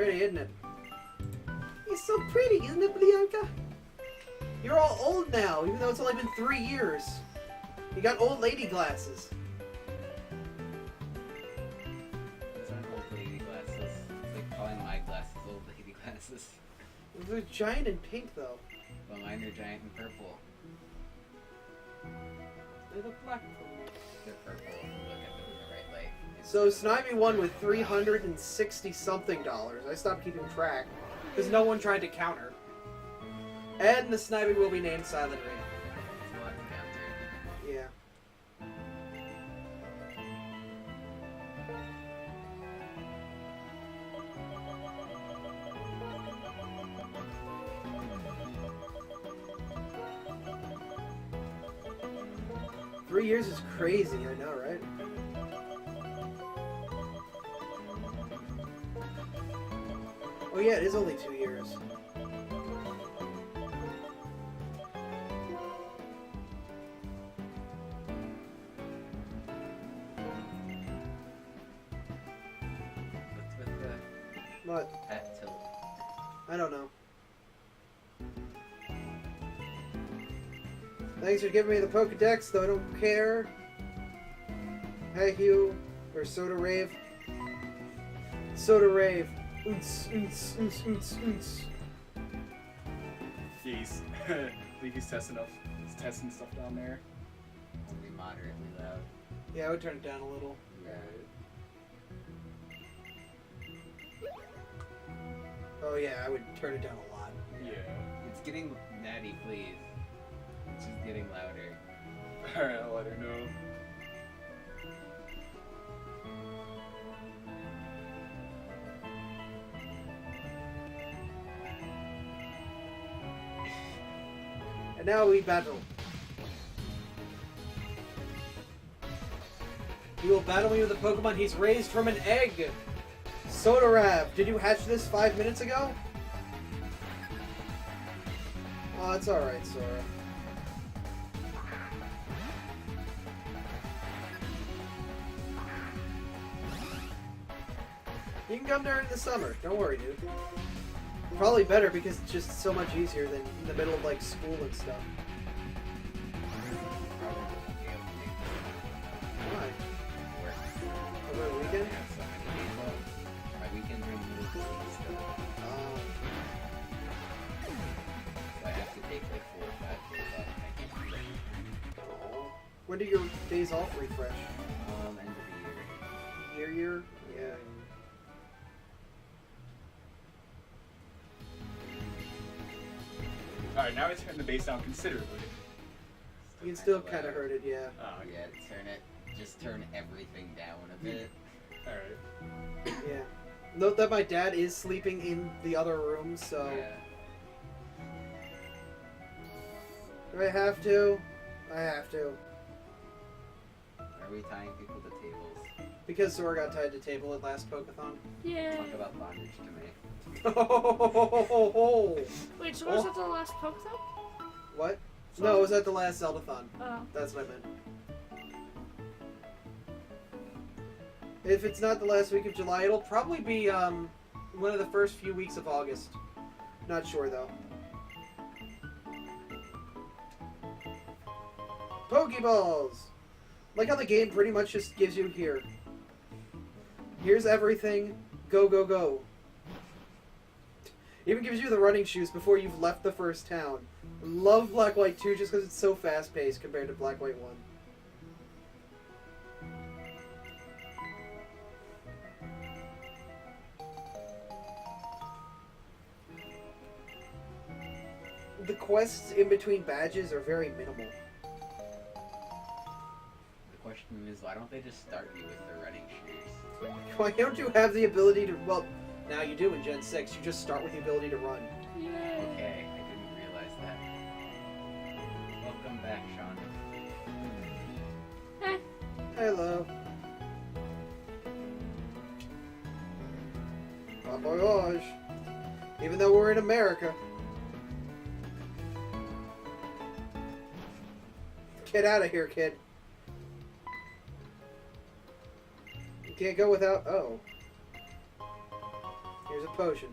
pretty, isn't it? He's so pretty, isn't it, Bianca? You're all old now, even though it's only been 3 years. You got old lady glasses. Those aren't old lady glasses. It's like calling my glasses old lady glasses. They're giant and pink, though. Well, mine are giant and purple. They look black. They're purple if you look at them in the right light. So Snivy won with $360 something. I stopped keeping track because no one tried to counter. And the Snivy will be named Silent Ring. It's a lot to counter. Yeah. Three years is crazy, I know, right? Oh yeah, it is only 2 years. What's with the What? pet tilt? I don't know. Thanks for giving me the Pokédex, though I don't care. Hey, Hugh. Or Soda Rave. Soda Rave. Oons, oons, oons, oons, oons. Jeez. I think he's testing stuff down there. Only moderately loud. Yeah, I would turn it down a little. Oh yeah, I would turn it down a lot. Yeah. It's getting natty, please. It's just getting louder. Alright, I'll let her know. And now we battle. He will battle me with a Pokemon he's raised from an egg. Sodarab, did you hatch this 5 minutes ago? Oh, it's alright, Sora. You can come during the summer. Don't worry, dude. Probably better because it's just so much easier than in the middle of like school and stuff. Why? Over the weekend? My weekends are in the middle of the week still. So I have to take like 4 or 5 days off and I can't do it. When do your days off refresh? End of the year. Year? Yeah. Alright, now it's turning the bass down considerably. You can still kind of hurt it, yeah. Oh, Yeah, just turn everything down a bit. Alright. Yeah. Note that my dad is sleeping in the other room, so... Yeah. Do I have to? I have to. Are we tying people to tables? Because Sora got tied to table at last Pokéthon. Yeah. Talk about bondage to me. Wait, so was that the last Pokéthon? What? No, it was at the last Zelda-thon. Oh. That's what I meant. If it's not the last week of July, it'll probably be one of the first few weeks of August. Not sure though. Pokeballs! Like how the game pretty much just gives you here. Here's everything. Go, go, go. Even gives you the running shoes before you've left the first town. Love Black White 2 just because it's so fast-paced compared to Black White 1. The quests in between badges are very minimal. The question is, why don't they just start you with the running shoes? Why don't you have the ability to... Well, now you do in Gen 6. You just start with the ability to run. Yay. Okay, I didn't realize that. Welcome back, Sean. Eh. Hello. Bon voyage. Even though we're in America. Get out of here, kid. You can't go without... Oh. Here's a potion.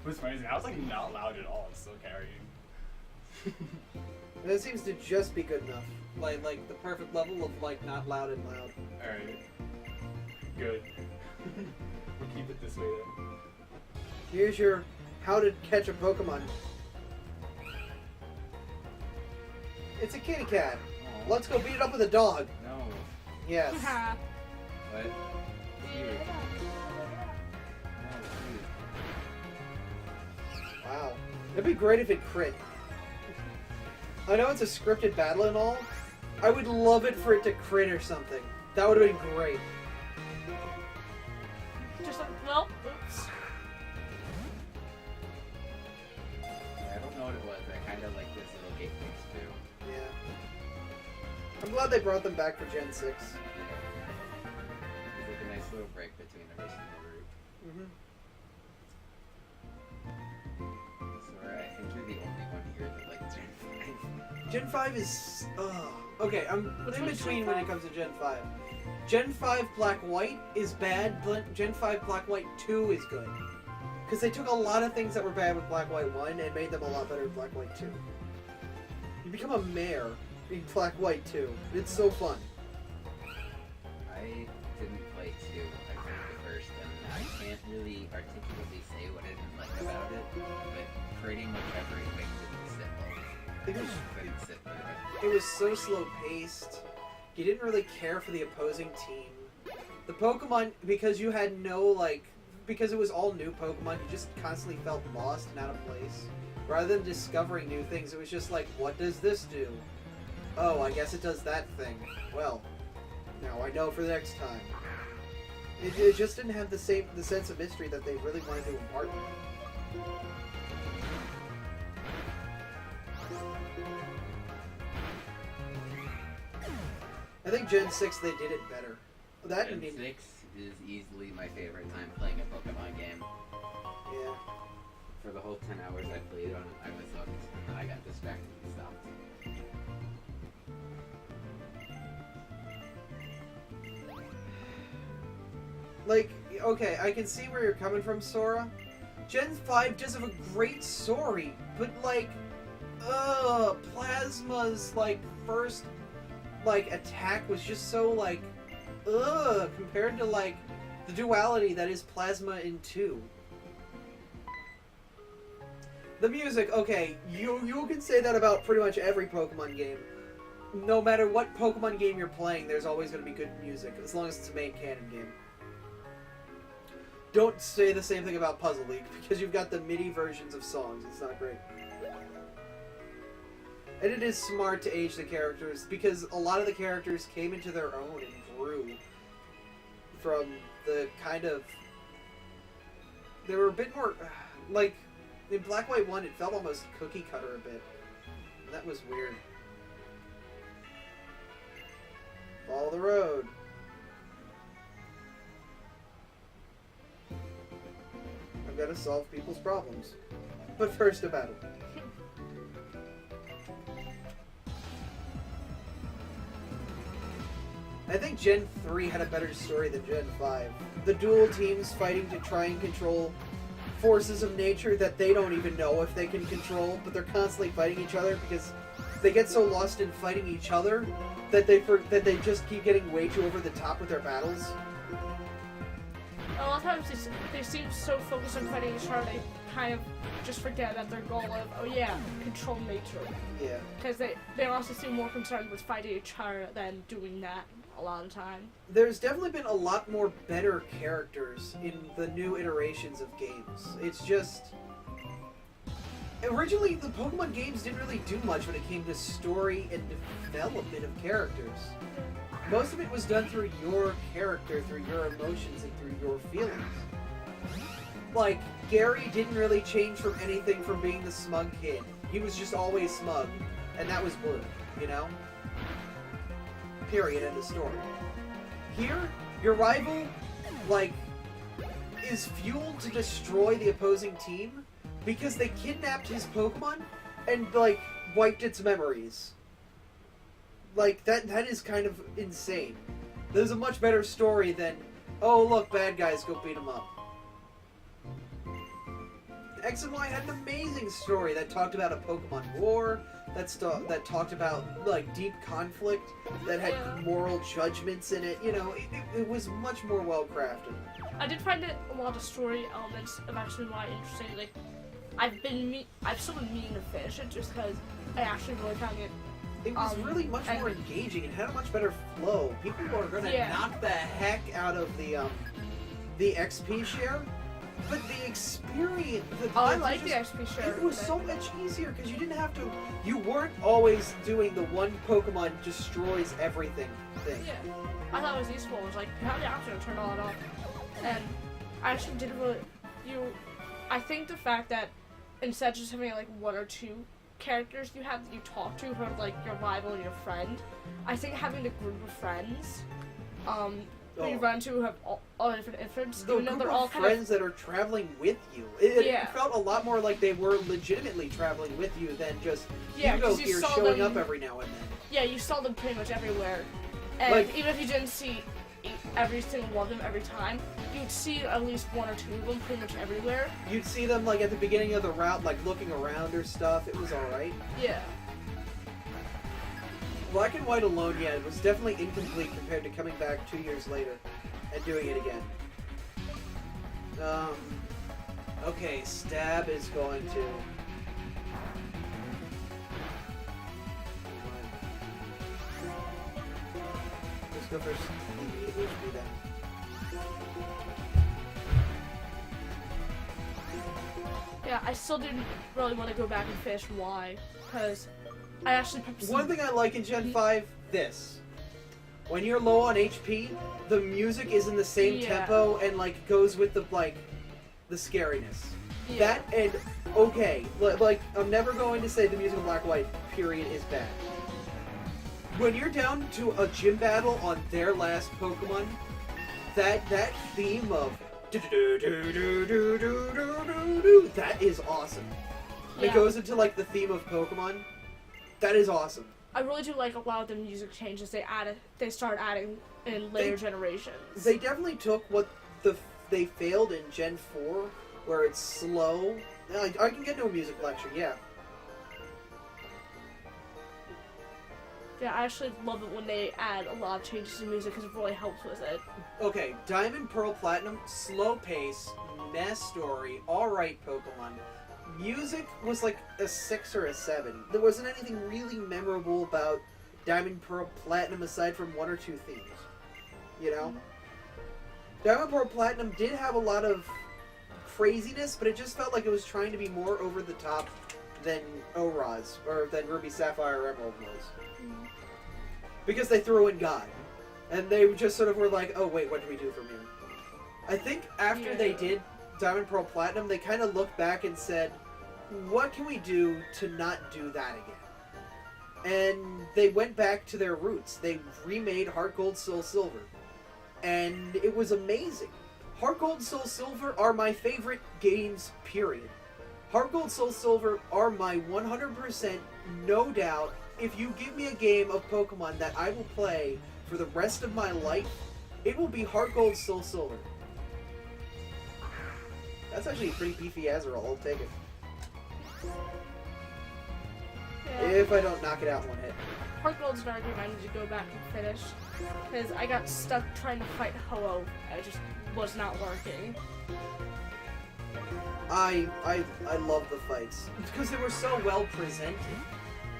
What's amazing, I was like not loud at all and still carrying. That seems to just be good enough. Like the perfect level of like not loud and loud. Alright. Good. We'll keep it this way then. Here's your how to catch a Pokemon. It's a kitty cat. Aw. Let's go beat it up with a dog. No. Yes. What? Cute. No, cute. Wow. It'd be great if it crit. I know it's a scripted battle and all. I would love it for it to crit or something. That would have been great. Just like, well, oops. I don't know what it was. I kind of like this little gate things too. Yeah. I'm glad they brought them back for Gen 6. It's like a nice little break between the rest of the group. So I think you're the only one here that likes Gen 5. Gen 5 is... okay, I'm Which in one's between Gen when it 5? comes to Gen 5. Gen 5 Black White is bad, but Gen 5 Black White 2 is good. Because they took a lot of things that were bad with Black White 1 and made them a lot better in Black White 2. You become a mayor in Black White 2. It's so fun. I didn't play 2. I played the first, and I can't really articulately say what I didn't like about it, but pretty much everything didn't sit well. It was, Couldn't sit through it was so slow paced. You didn't really care for the opposing team. The Pokemon, because you had no, like, because it was all new Pokemon, you just constantly felt lost and out of place. Rather than discovering new things, it was just like, what does this do? Oh, I guess it does that thing. Well, now I know for the next time. It just didn't have the sense of mystery that they really wanted to impart. I think Gen 6 they did it better. That Gen and 6 is easily my favorite time playing a Pokemon game. yeah. For the whole 10 hours I played on it, I was hooked, and I got distracted and stopped. Like, okay, I can see where you're coming from, Sora. Gen 5 does have a great story, but like, Plasma's like first like attack was just so like, compared to like the duality that is Plasma in 2. The music, okay, you can say that about pretty much every Pokemon game. No matter what Pokemon game you're playing, there's always going to be good music, as long as it's a main canon game. Don't say the same thing about Puzzle League, because you've got the MIDI versions of songs. It's not great. And it is smart to age the characters, because a lot of the characters came into their own and grew from the kind of... They were a bit more... Like, in Black White 1, it felt almost cookie cutter a bit. And that was weird. Follow the road. I've got to solve people's problems. But first, a battle. I think Gen 3 had a better story than Gen 5. The dual teams fighting to try and control forces of nature that they don't even know if they can control, but they're constantly fighting each other because they get so lost in fighting each other that they just keep getting way too over the top with their battles. A lot of times they seem so focused on fighting each other, they kind of just forget that their goal of, oh yeah, control nature. Yeah. Because they also seem more concerned with fighting each other than doing that a lot of the time. There's definitely been a lot more better characters in the new iterations of games. It's just... Originally, the Pokemon games didn't really do much when it came to story and development of characters. Most of it was done through your character, through your emotions, and through your feelings. Like, Gary didn't really change from anything from being the smug kid. He was just always smug, and that was Blue, you know? Period, end of story. Here, your rival, like, is fueled to destroy the opposing team because they kidnapped his Pokemon and, like, wiped its memories. Like, that is kind of insane. There's a much better story than, oh look, bad guys, go beat them up. X and Y had an amazing story that talked about a Pokemon war, that talked about like deep conflict, that had moral judgments in it. You know, it was much more well crafted. I did find it a lot of story elements of actually why interesting. Like, I've still been meaning to finish it just because I actually really found it. It was really much more engaging. It had a much better flow. People are gonna knock the heck out of the XP share. But the experience... I like the XP share. It was so much easier because you didn't have to... You weren't always doing the one Pokemon destroys everything thing. Yeah. I thought it was useful. It was like, you have the option to turn all it off. And I actually didn't really... I think the fact that instead of just having like one or two characters you have that you talk to who are like your rival and your friend, I think having a group of friends... that you run to who have all different infants, even though they're all kind friends that are traveling with you. It felt a lot more like they were legitimately traveling with you than just Hugo here showing up every now and then. Yeah, you saw them pretty much everywhere. And like, even if you didn't see every single one of them every time, you'd see at least one or two of them pretty much everywhere. You'd see them like at the beginning of the route, like looking around or stuff. It was alright. Yeah. Black and White alone, yeah, it was definitely incomplete compared to coming back 2 years later and doing it again. Okay, Stab is going to... Let's go first. HP then. Yeah, I still didn't really want to go back and finish Y, because I actually... One thing I like in Gen 5, this. When you're low on HP, the music is in the same tempo and, like, goes with the, like, the scariness. Yeah. That and, okay, like, I'm never going to say the music in Black and White, period, is bad. When you're down to a gym battle on their last Pokemon, that theme of that is awesome. Yeah. It goes into, like, the theme of Pokemon. That is awesome. I really do like a lot of the music changes they start adding in later generations. They definitely took what they failed in Gen 4, where it's slow. I can get into a music lecture, yeah. Yeah, I actually love it when they add a lot of changes to music because it really helps with it. Okay, Diamond, Pearl, Platinum, slow pace, mess story, alright Pokemon. Music was like a 6 or a 7. There wasn't anything really memorable about Diamond, Pearl, Platinum aside from one or two themes. You know? Diamond, Pearl, Platinum did have a lot of craziness, but it just felt like it was trying to be more over the top than ORAS, or than Ruby, Sapphire, Emerald was. Mm. Because they threw in God. And they just sort of were like, oh wait, what do we do from here? I think after they did Diamond, Pearl, Platinum, they kind of looked back and said, what can we do to not do that again? And they went back to their roots. They remade Heart Gold, Soul Silver. And it was amazing. Heart Gold and Soul Silver are my favorite games, period. Heart Gold, Soul Silver are my 100%, no doubt, if you give me a game of Pokemon that I will play for the rest of my life, it will be Heart Gold, Soul Silver. That's actually a pretty beefy Azeroth, I'll take it. Yeah. If I don't knock it out in one hit. Heart Gold's an argument I need to go back and finish. Because I got stuck trying to fight Ho-Oh. It just was not working. I love the fights. Because they were so well presented.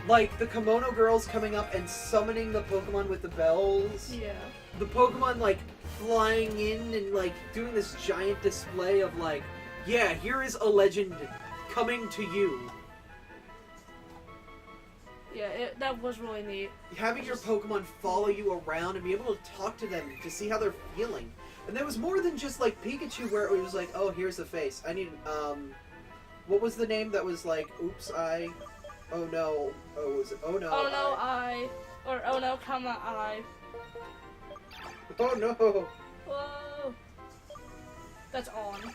Like, the Kimono girls coming up and summoning the Pokemon with the bells. Yeah. The Pokemon, like, flying in and, like, doing this giant display of, like, yeah, here is a legend coming to you. Yeah, that was really neat. Having your Pokemon follow you around and be able to talk to them to see how they're feeling. And there was more than just, like, Pikachu where it was like, oh, here's the face. I need, what was the name that was like, oops, oh no, oh, was it, oh no, oh no, or oh no, comma, oh no. Whoa. That's on.